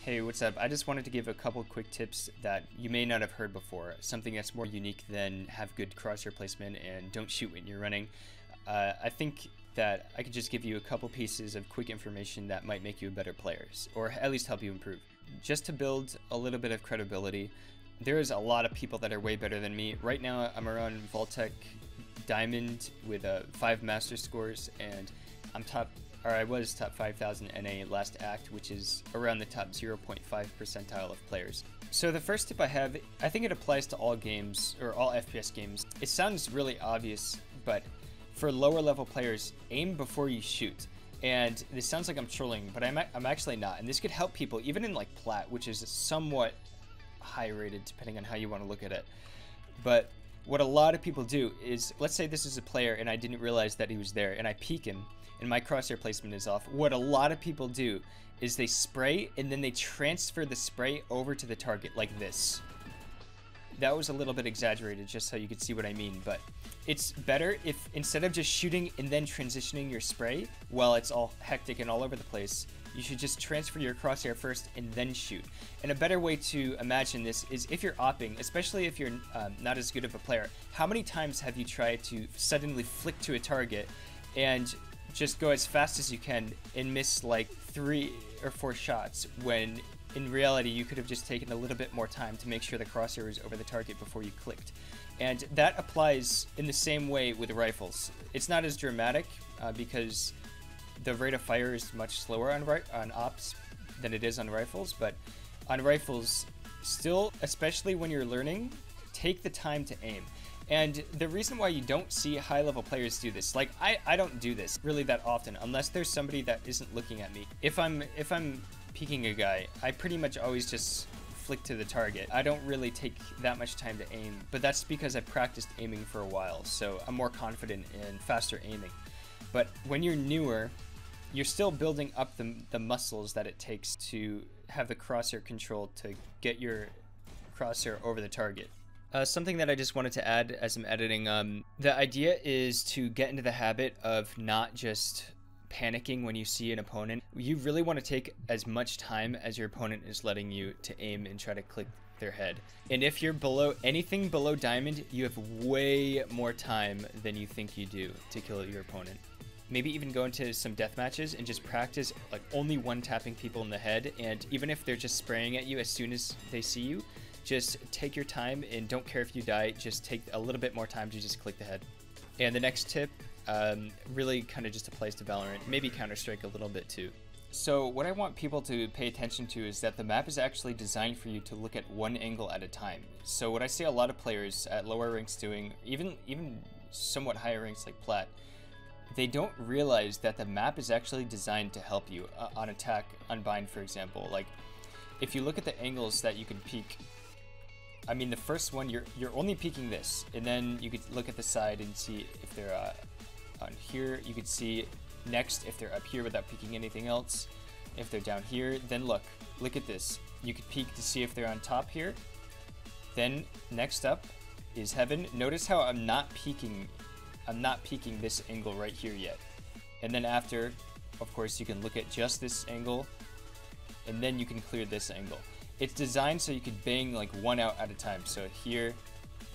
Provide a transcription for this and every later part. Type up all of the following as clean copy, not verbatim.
Hey, what's up? I just wanted to give a couple quick tips that you may not have heard before. Something that's more unique than have good crosshair placement and don't shoot when you're running. I think that I could just give you a couple pieces of quick information that might make you a better player, or at least help you improve. Just to build a little bit of credibility, there's a lot of people that are way better than me. Right now, I'm around Vaultech Diamond with 5 master scores, and I was top 5,000 NA last act, which is around the top 0.5 percentile of players. So the first tip I have, I think it applies to all games, or all FPS games. It sounds really obvious, but for lower level players, aim before you shoot. And this sounds like I'm trolling, but I'm actually not. And this could help people, even in like plat, which is somewhat high rated depending on how you want to look at it. But what a lot of people do is, let's say this is a player and I didn't realize that he was there, and I peek him and my crosshair placement is off. What a lot of people do is they spray and then they transfer the spray over to the target like this. That was a little bit exaggerated just so you could see what I mean, but it's better if instead of just shooting and then transitioning your spray while it's all hectic and all over the place, you should just transfer your crosshair first and then shoot. And a better way to imagine this is if you're opping, especially if you're not as good of a player, how many times have you tried to suddenly flick to a target and just go as fast as you can and miss like 3 or 4 shots when in reality you could have just taken a little bit more time to make sure the crosshair was over the target before you clicked. And that applies in the same way with rifles. It's not as dramatic because the rate of fire is much slower on ops than it is on rifles, but on rifles still, especially when you're learning, take the time to aim. And the reason why you don't see high-level players do this, like I don't do this really that often unless there's somebody that isn't looking at me. If I'm peeking a guy, I pretty much always just flick to the target. I don't really take that much time to aim, but that's because I've practiced aiming for a while, so I'm more confident in faster aiming. But when you're newer, you're still building up the muscles that it takes to have the crosshair control to get your crosshair over the target. Something that I just wanted to add as I'm editing, the idea is to get into the habit of not just panicking when you see an opponent. You really want to take as much time as your opponent is letting you to aim and try to click their head. And if you're anything below diamond, you have way more time than you think you do to kill your opponent. Maybe even go into some death matches and just practice like only one-tapping people in the head, and even if they're just spraying at you as soon as they see you, just take your time and don't care if you die, just take a little bit more time to just click the head. And the next tip really kind of just applies to Valorant, maybe Counter-Strike a little bit too. So what I want people to pay attention to is that the map is actually designed for you to look at one angle at a time. So what I see a lot of players at lower ranks doing, even somewhat higher ranks like plat, they don't realize that the map is actually designed to help you on attack, unbind for example. Like if you look at the angles that you can peek, I mean the first one you're only peeking this, and then you could look at the side and see if they're on here. You could see next if they're up here without peeking anything else. If they're down here, then look at this. You could peek to see if they're on top here. Then next up is heaven. Notice how I'm not peeking this angle right here yet. And then after, of course, you can look at just this angle, and then you can clear this angle. It's designed so you could bang like one out at a time. So here,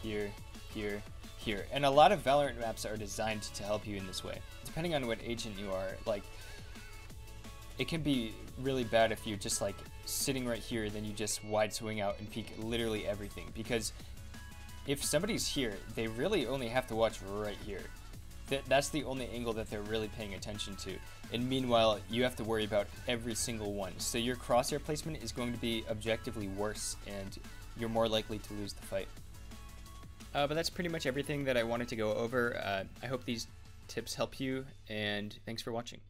here, here, here. And a lot of Valorant maps are designed to help you in this way. Depending on what agent you are, like, it can be really bad if you're just like sitting right here, then you just wide swing out and peek literally everything. Because if somebody's here, they really only have to watch right here. That's the only angle that they're really paying attention to. And meanwhile, you have to worry about every single one. So your crosshair placement is going to be objectively worse, and you're more likely to lose the fight. But that's pretty much everything that I wanted to go over. I hope these tips help you, and thanks for watching.